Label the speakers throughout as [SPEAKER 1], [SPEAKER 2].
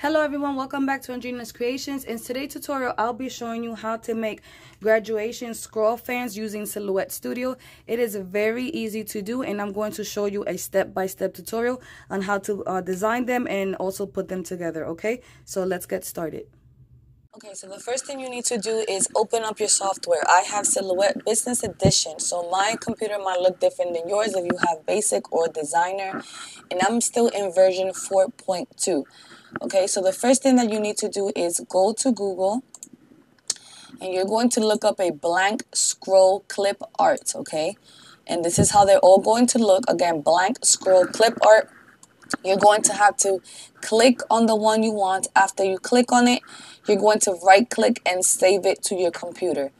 [SPEAKER 1] Hello everyone, welcome back to Andrina's Creations. In today's tutorial, I'll be showing you how to make graduation scroll fans using Silhouette Studio. It is very easy to do, and I'm going to show you a step-by-step tutorial on how to design them and also put them together, okay? So let's get started. Okay, so the first thing you need to do is open up your software. I have Silhouette Business Edition, so my computer might look different than yours if you have Basic or Designer, and I'm still in version 4.2. Okay, so the first thing that you need to do is go to Google, and you're going to look up a blank scroll clip art, okay? And this is how they're all going to look. Again, blank scroll clip art. You're going to have to click on the one you want. After you click on it, you're going to right click and save it to your computer.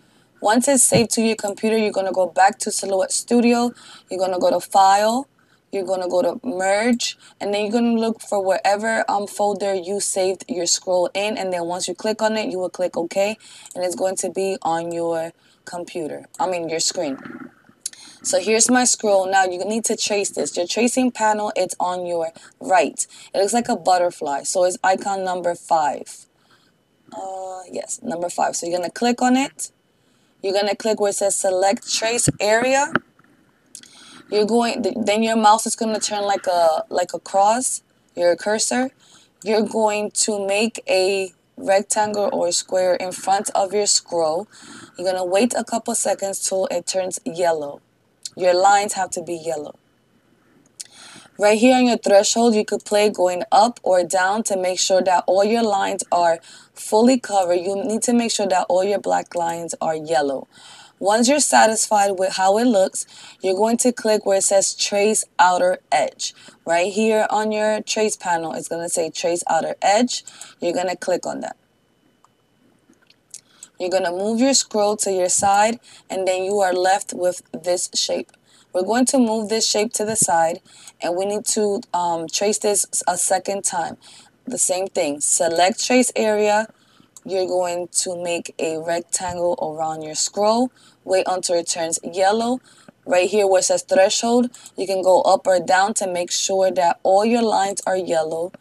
[SPEAKER 1] Once it's saved to your computer, you're going to go back to Silhouette Studio. You're going to go to File. You're going to go to Merge. And then you're going to look for wherever folder you saved your scroll in. And then once you click on it, you will click OK. And it's going to be on your computer. Your screen. So here's my scroll. Now you need to trace this. Your tracing panel, it's on your right. It looks like a butterfly. So it's icon number 5. Yes, number 5. So you're going to click on it. You're going to click where it says select trace area. Then your mouse is going to turn like a cross, your cursor. You're going to make a rectangle or a square in front of your scroll. You're going to wait a couple seconds till it turns yellow. Your lines have to be yellow. Right here on your threshold, you could play going up or down to make sure that all your lines are fully covered. You need to make sure that all your black lines are yellow. Once you're satisfied with how it looks, you're going to click where it says Trace Outer Edge. Right here on your trace panel, it's going to say Trace Outer Edge. You're going to click on that. You're going to move your scroll to your side, and then you are left with this shape. We're going to move this shape to the side, and we need to trace this a second time. The same thing. Select trace area. You're going to make a rectangle around your scroll. Wait until it turns yellow. Right here where it says threshold, you can go up or down to make sure that all your lines are yellow.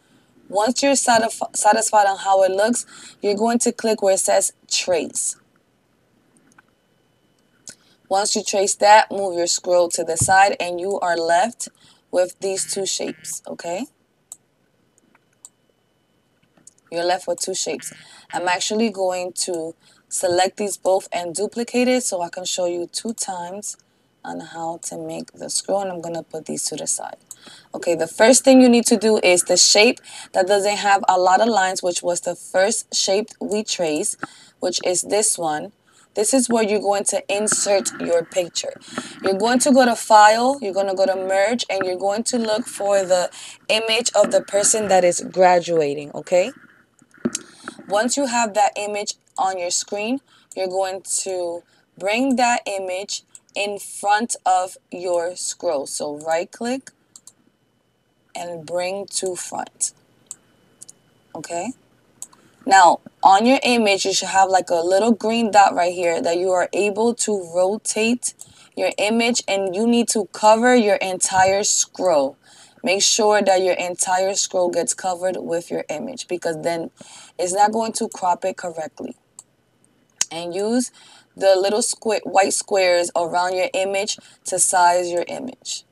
[SPEAKER 1] Once you're satisfied on how it looks, you're going to click where it says trace. Once you trace that, move your scroll to the side, and you are left with these two shapes, okay? You're left with two shapes. I'm actually going to select these both and duplicate it so I can show you 2 times on how to make the scroll, and I'm going to put these to the side. Okay, the first thing you need to do is the shape that doesn't have a lot of lines, which was the first shape we traced, which is this one. This is where you're going to insert your picture. You're going to go to File, you're going to go to Merge, and you're going to look for the image of the person that is graduating, okay? Once you have that image on your screen, you're going to bring that image in front of your scroll. So right-click and bring to front, okay? Now, on your image, you should have like a little green dot right here that you are able to rotate your image, and you need to cover your entire scroll. Make sure that your entire scroll gets covered with your image, because then it's not going to crop it correctly. And use the little white squares around your image to size your image.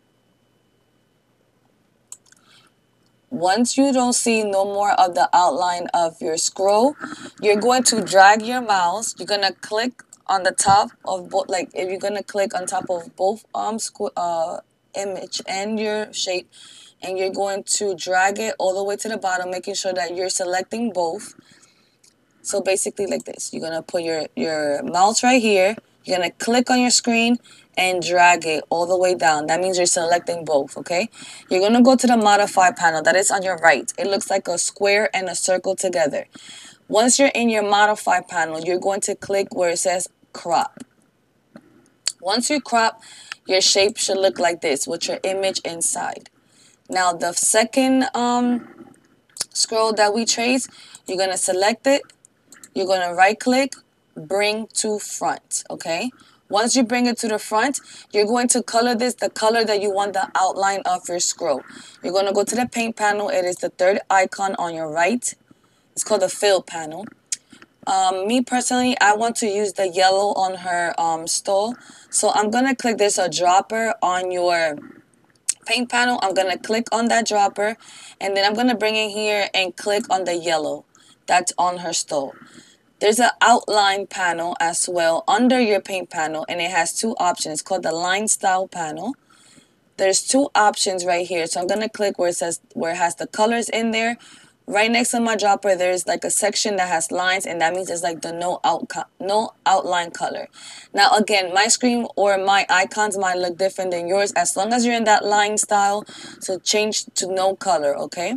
[SPEAKER 1] Once you don't see no more of the outline of your scroll, you're going to drag your mouse. You're going to click on the top of both, like if you're going to click on top of both image and your shape, and you're going to drag it all the way to the bottom, making sure that you're selecting both. So basically like this. You're going to put your mouse right here. You're going to click on your screen and drag it all the way down. That means you're selecting both, okay? You're going to go to the Modify panel. That is on your right. It looks like a square and a circle together. Once you're in your Modify panel, you're going to click where it says Crop. Once you crop, your shape should look like this with your image inside. Now, the second scroll that we trace, you're going to select it. You're going to right-click, bring to front, okay? Once you bring it to the front, you're going to color this the color that you want the outline of your scroll. You're going to go to the paint panel. It is the third icon on your right. It's called the fill panel. Me personally, I want to use the yellow on her stole. So I'm going to click, there's a dropper on your paint panel. I'm going to click on that dropper, and then I'm going to bring it here and click on the yellow that's on her stole. There's an outline panel as well under your paint panel, and it has two options. It's called the line style panel. There's two options right here. So I'm going to click where it says, where it has the colors in there. Right next to my dropper, there's like a section that has lines, and that means it's like the no outline color. Now again, my screen or my icons might look different than yours, as long as you're in that line style. So change to no color, okay?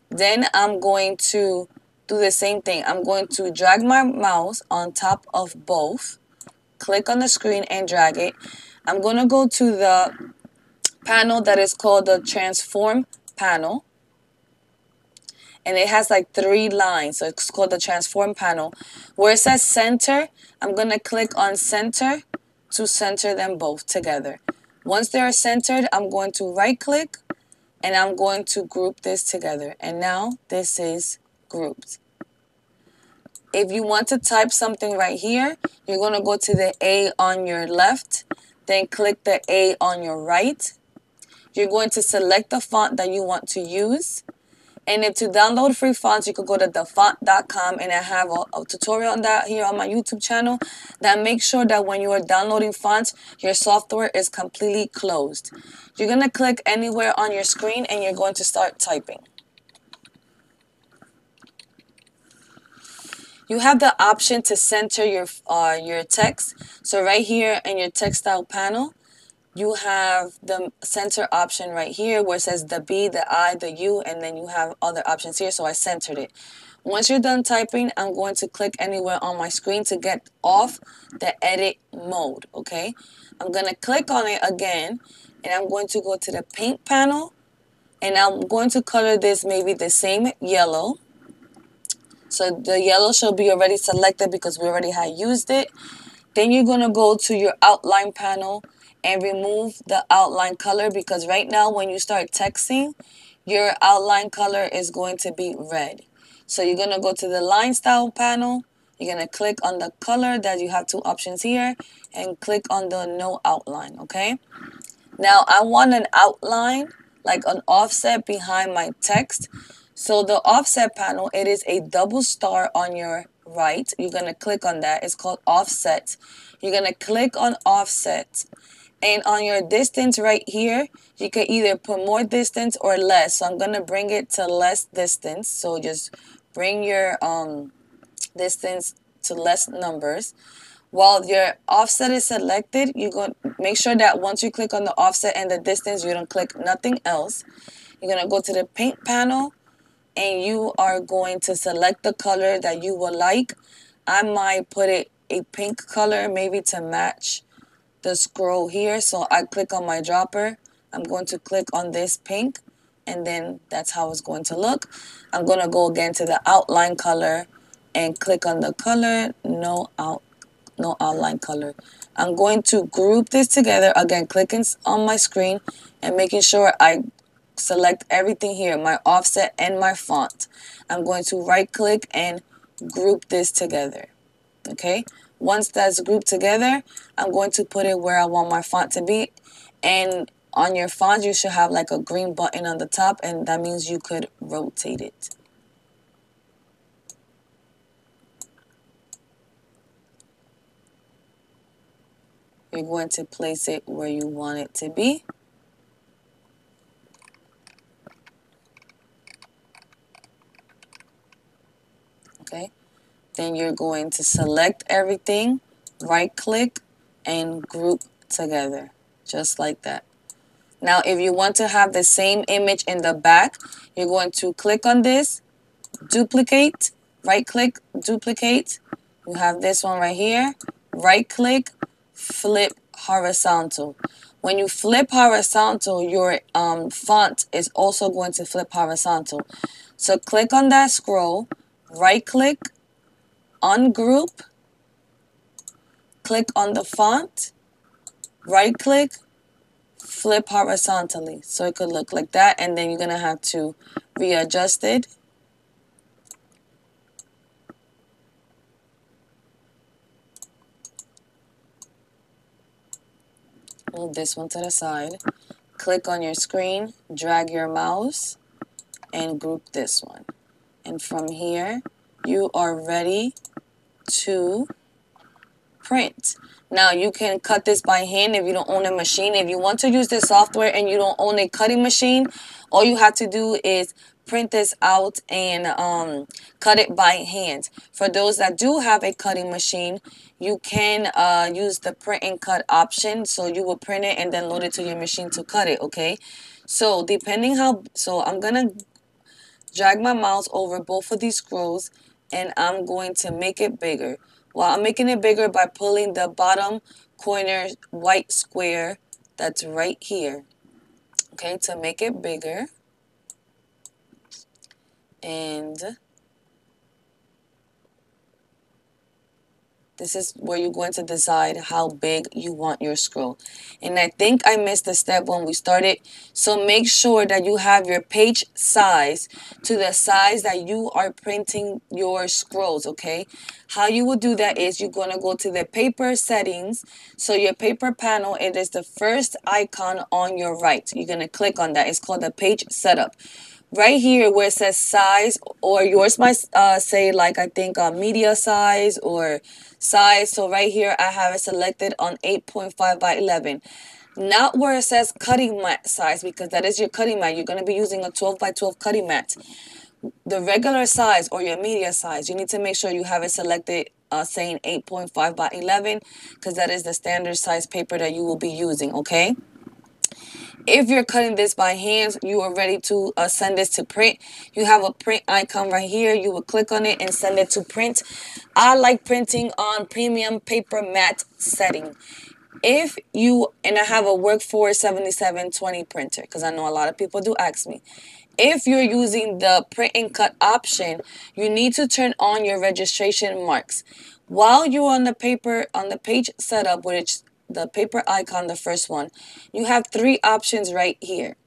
[SPEAKER 1] Then I'm going to do the same thing. I'm going to drag my mouse on top of both, click on the screen and drag it. I'm going to go to the panel that is called the transform panel, and it has like 3 lines, so it's called the transform panel. Where it says center, I'm going to click on center to center them both together. Once they are centered, I'm going to right click and I'm going to group this together, and now this is grouped. If you want to type something right here, you're going to go to the A on your left, then click the A on your right. You're going to select the font that you want to use. And if to download free fonts, you could go to thefont.com, and I have a tutorial on that here on my YouTube channel that makes sure that when you are downloading fonts, your software is completely closed. You're going to click anywhere on your screen and you're going to start typing. You have the option to center your text. So right here in your textile panel, you have the center option right here where it says the B, the I, the U, and then you have other options here. So I centered it. Once you're done typing, I'm going to click anywhere on my screen to get off the edit mode, okay? I'm going to click on it again, and I'm going to go to the paint panel, and I'm going to color this maybe the same yellow. So the yellow should be already selected because we already had used it. Then you're going to go to your outline panel and remove the outline color, because right now when you start texting, your outline color is going to be red. So you're going to go to the line style panel. You're going to click on the color that you have 2 options here and click on the no outline, okay? Now I want an outline, like an offset behind my text. So the offset panel, it is a double star on your right. You're going to click on that. It's called offset. You're going to click on offset. And on your distance right here, you can either put more distance or less. So I'm going to bring it to less distance. So just bring your distance to less numbers. While your offset is selected, you're going to make sure that once you click on the offset and the distance, you don't click nothing else. You're going to go to the paint panel, and you are going to select the color that you would like. I might put it a pink color, maybe to match the scroll here. So I click on my dropper. I'm going to click on this pink, and then that's how it's going to look. I'm going to go again to the outline color and click on the color, no outline color. I'm going to group this together, again clicking on my screen and making sure I select everything here, my offset and my font. I'm going to right click and group this together, okay? Once that's grouped together, I'm going to put it where I want my font to be, and on your font you should have like a green button on the top, and that means you could rotate it. You're going to place it where you want it to be. Okay, then you're going to select everything, right click, and group together, just like that. Now if you want to have the same image in the back, you're going to click on this, duplicate, right click, duplicate. You have this one right here, right click, flip horizontal. When you flip horizontal, your font is also going to flip horizontal. So click on that scroll, right click, ungroup, click on the font, right click, flip horizontally. So it could look like that, and then you're going to have to readjust it.
[SPEAKER 2] Move this one to the side. Click on your screen, drag your mouse, and group this one. And from here, you are ready to print. Now, you can cut this by hand if you don't own a machine. If you want to use this software and you don't own a cutting machine, all you have to do is print this out and cut it by hand. For those that do have a cutting machine, you can use the print and cut option. So you will print it and then load it to your machine to cut it, okay? So I'm going to drag my mouse over both of these scrolls and I'm going to make it bigger. Well, I'm making it bigger by pulling the bottom corner white square that's right here. Okay, to make it bigger. And this is where you're going to decide how big you want your scroll. And I think I missed a step when we started. So make sure that you have your page size to the size that you are printing your scrolls, okay? How you will do that is you're going to go to the paper settings. So your paper panel, it is the first icon on your right. You're going to click on that. It's called the page setup. Right here where it says size, or yours might say like I think media size or size. So right here I have it selected on 8.5 by 11. Not where it says cutting mat size, because that is your cutting mat. You're going to be using a 12 by 12 cutting mat. The regular size or your media size, you need to make sure you have it selected saying 8.5 by 11, because that is the standard size paper that you will be using, okay? If you're cutting this by hand, you are ready to send this to print. You have a print icon right here. You will click on it and send it to print. I like printing on premium paper matte setting. And I have a Workforce 7720 printer, because I know a lot of people do ask me. If you're using the print and cut option, you need to turn on your registration marks. While you're on the page setup, which the paper icon, the first one, you have 3 options right here.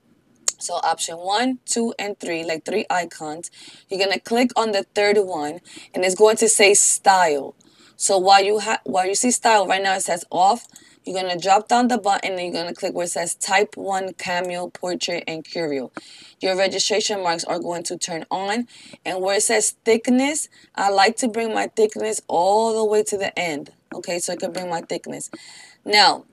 [SPEAKER 2] So option 1, 2, and 3, like 3 icons. You're going to click on the third one, and it's going to say style. So while you see style, right now it says off. You're going to drop down the button, and you're going to click where it says type 1, cameo, portrait, and curio. Your registration marks are going to turn on. And where it says thickness, I like to bring my thickness all the way to the end. Okay, so I can bring my thickness. Now,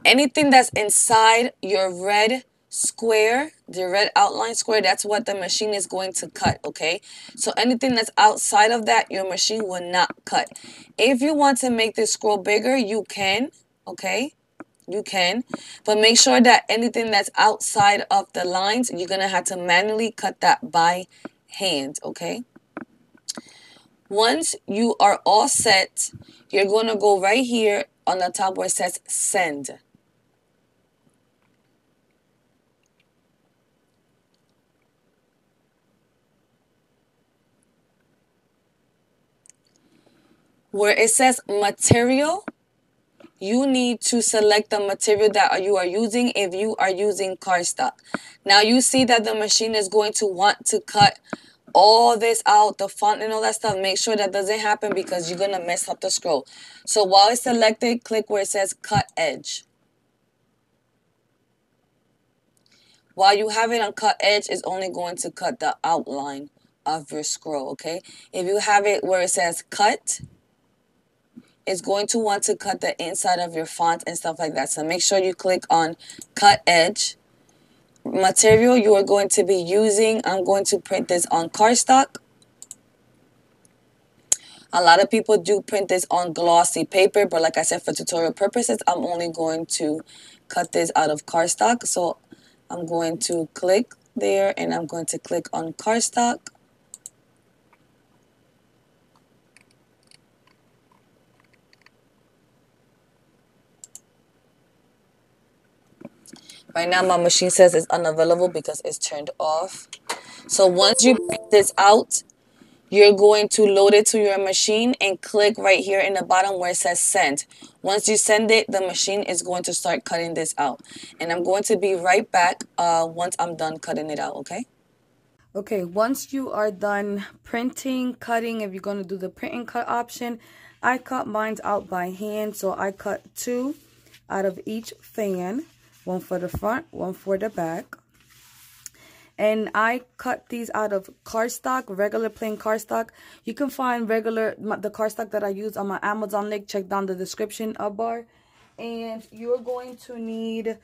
[SPEAKER 2] anything that's inside your red square, the red outline square, that's what the machine is going to cut, okay? So anything that's outside of that, your machine will not cut. If you want to make this scroll bigger, you can, okay? You can, but make sure that anything that's outside of the lines, you're going to have to manually cut that by hand, okay? Once you are all set, you're going to go right here on the top where it says send. Where it says material, you need to select the material that you are using if you are using cardstock. Now you see that the machine is going to want to cut all this out, the font and all that stuff. Make sure that doesn't happen, because you're going to mess up the scroll. So while it's selected, click where it says cut edge. While you have it on cut edge, it's only going to cut the outline of your scroll, okay? If you have it where it says cut, it's going to want to cut the inside of your font and stuff like that. So make sure you click on cut edge. Material you are going to be using, I'm going to print this on cardstock. A lot of people do print this on glossy paper, but like I said, for tutorial purposes, I'm only going to cut this out of cardstock. So I'm going to click there and I'm going to click on cardstock. Right now my machine says it's unavailable because it's turned off. So once you print this out, you're going to load it to your machine and click right here in the bottom where it says send. Once you send it, the machine is going to start cutting this out. And I'm going to be right back once I'm done cutting it out, okay?
[SPEAKER 1] Okay, once you are done printing, cutting, if you're going to do the print and cut option, I cut mine out by hand. So I cut 2 out of each fan. One for the front, one for the back. And I cut these out of cardstock, regular plain cardstock. You can find the cardstock that I use on my Amazon link. Check down the description bar. And you're going to need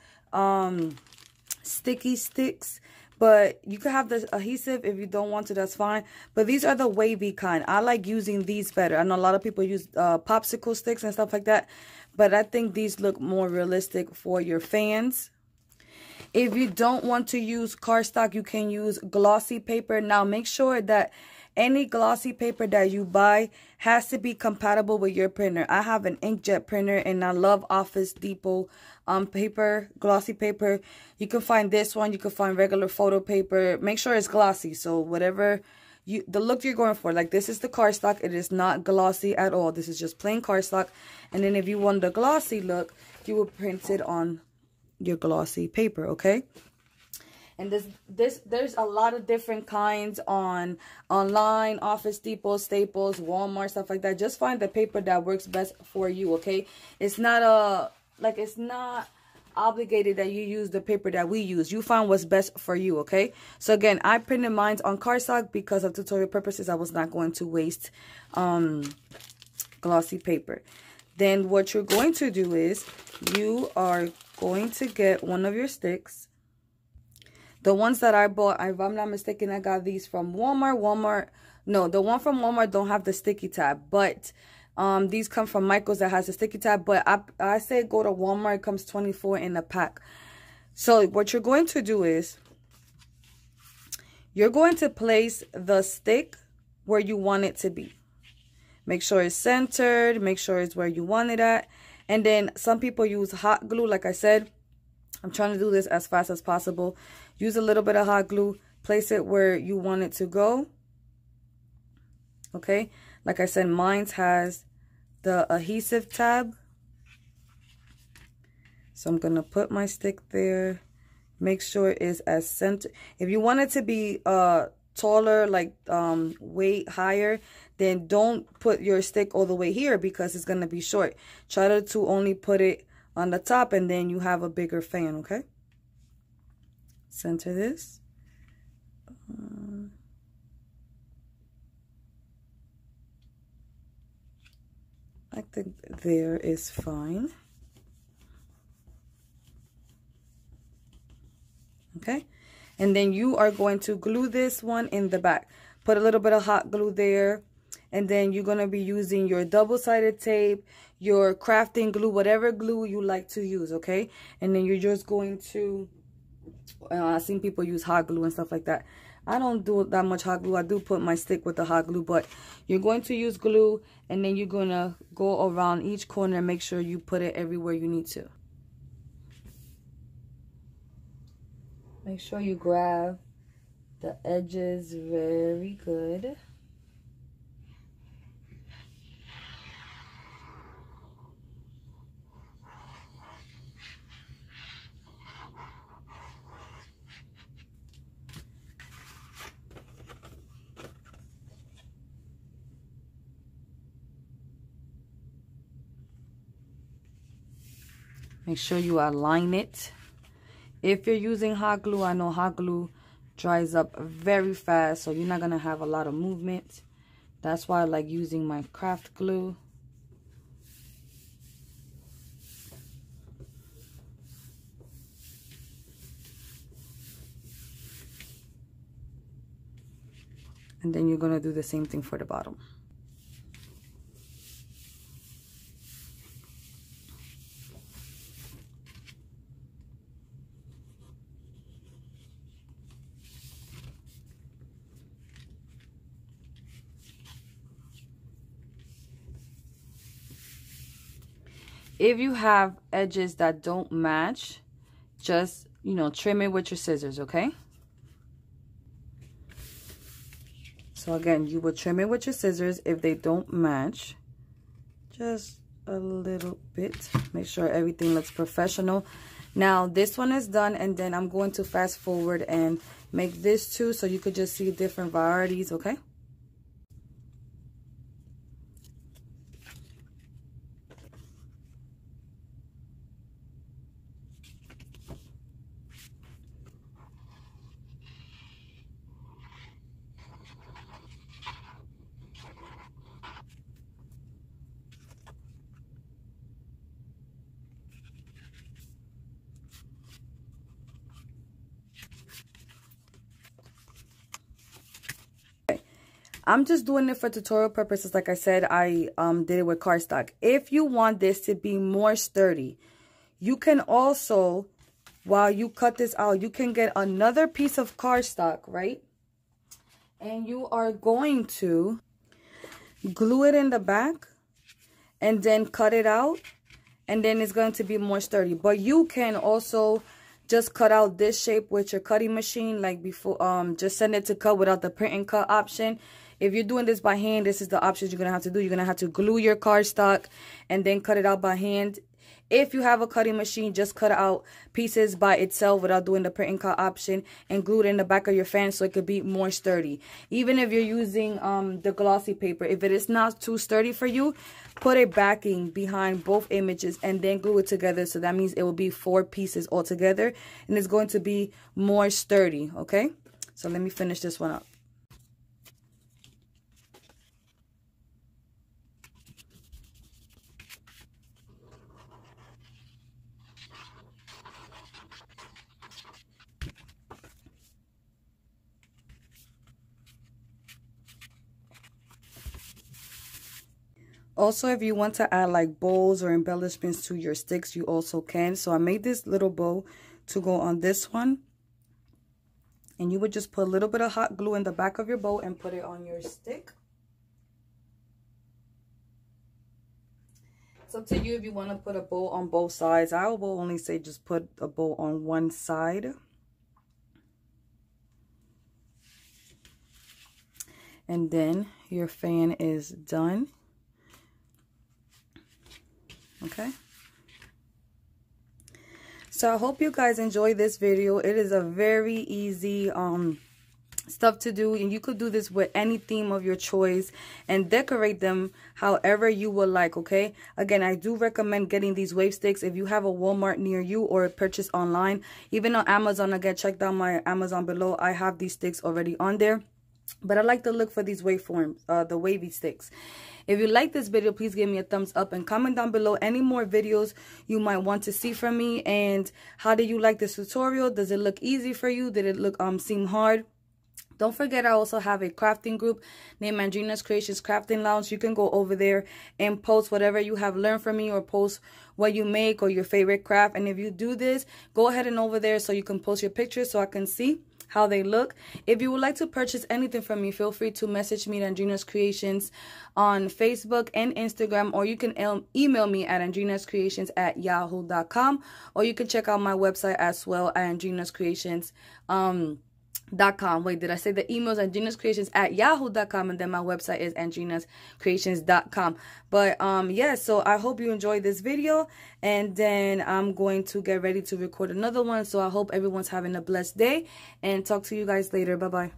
[SPEAKER 1] sticky sticks. But you can have the adhesive if you don't want to, that's fine. But these are the wavy kind. I like using these better. I know a lot of people use popsicle sticks and stuff like that. But I think these look more realistic for your fans. If you don't want to use cardstock, you can use glossy paper. Now, make sure that any glossy paper that you buy has to be compatible with your printer. I have an inkjet printer, and I love Office Depot paper, glossy paper. You can find this one. You can find regular photo paper. Make sure it's glossy. So whatever the look you're going for, like this is the cardstock. It is not glossy at all. This is just plain cardstock. And then if you want the glossy look, you will print it on your glossy paper, okay? And there's a lot of different kinds online, Office Depot, Staples, Walmart, stuff like that. Just find the paper that works best for you, okay? It's not it's not obligated that you use the paper that we use. You find what's best for you, okay? So again, I printed mine on cardstock because of tutorial purposes. I was not going to waste glossy paper. Then what you're going to do is you are going to get one of your sticks. The ones that I bought, if I'm not mistaken, I got these from Walmart. No, the one from Walmart don't have the sticky tab, but these come from Michael's that has a sticky tab. But I say go to Walmart. It comes 24 in a pack. So what you're going to do is you're going to place the stick where you want it to be. Make sure it's centered. Make sure it's where you want it at. And then some people use hot glue. Like I said, I'm trying to do this as fast as possible. Use a little bit of hot glue. Place it where you want it to go. Okay. Like I said, mine has the adhesive tab. So I'm going to put my stick there. Make sure it's as center. If you want it to be taller, like weight higher, then don't put your stick all the way here because it's going to be short. Try to only put it on the top, and then you have a bigger fan, okay? Center this. I think there is fine. Okay? And then you are going to glue this one in the back. Put a little bit of hot glue there. And then you're going to be using your double-sided tape, your crafting glue, whatever glue you like to use, okay? And then you're just going to, I've seen people use hot glue and stuff like that. I don't do that much hot glue. I do put my stick with the hot glue, but you're going to use glue, and then you're going to go around each corner and make sure you put it everywhere you need to. Make sure you grab the edges very good. Make sure you align it. If you're using hot glue, I know hot glue dries up very fast, so you're not going to have a lot of movement. That's why I like using my craft glue. And then you're going to do the same thing for the bottom. If you have edges that don't match, just, trim it with your scissors, okay? So again, you will trim it with your scissors if they don't match. Just a little bit. Make sure everything looks professional. Now, this one is done, and then I'm going to fast forward and make this too, so you could just see different varieties, okay? I'm just doing it for tutorial purposes. Like I said, I did it with cardstock. If you want this to be more sturdy, you can also, while you cut this out, you can get another piece of cardstock, right? And you are going to glue it in the back and then cut it out, and then it's going to be more sturdy. But you can also just cut out this shape with your cutting machine like before. Just send it to cut without the print and cut option. If you're doing this by hand, this is the options you're gonna have to do. You're gonna have to glue your cardstock and then cut it out by hand. If you have a cutting machine, just cut out pieces by itself without doing the print and cut option and glue it in the back of your fan so it could be more sturdy. Even if you're using the glossy paper, if it is not too sturdy for you, put a backing behind both images and then glue it together. So that means it will be 4 pieces all together and it's going to be more sturdy, okay? So let me finish this one up. Also, if you want to add like bows or embellishments to your sticks, you also can. So I made this little bow to go on this one. And you would just put a little bit of hot glue in the back of your bow and put it on your stick. It's up to you if you want to put a bow on both sides. I will only say just put a bow on one side. And then your fan is done. Okay, so I hope you guys enjoy this video. It is a very easy stuff to do, and you could do this with any theme of your choice and decorate them however you would like. Okay, again, I do recommend getting these wave sticks if you have a Walmart near you or purchase online. Even on Amazon, again, check out my Amazon below. I have these sticks already on there. But I like to look for these waveforms, the wavy sticks. If you like this video, please give me a thumbs up and comment down below any more videos you might want to see from me. And how did you like this tutorial? Does it look easy for you? Did it look seem hard? Don't forget, I also have a crafting group named Andrina's Creations Crafting Lounge. You can go over there and post whatever you have learned from me, or post what you make or your favorite craft. And if you do this, go ahead and over there so you can post your pictures so I can see how they look. If you would like to purchase anything from me, feel free to message me at Andrina's Creations on Facebook and Instagram, or you can email me at andrinascreations@yahoo.com, or you can check out my website as well at andrinascreations.com. Wait, did I say the emails? andrinascreations@yahoo.com, and then my website is andrinascreations.com. But yeah, so I hope you enjoyed this video, and then I'm going to get ready to record another one. So I hope everyone's having a blessed day, and talk to you guys later. Bye bye.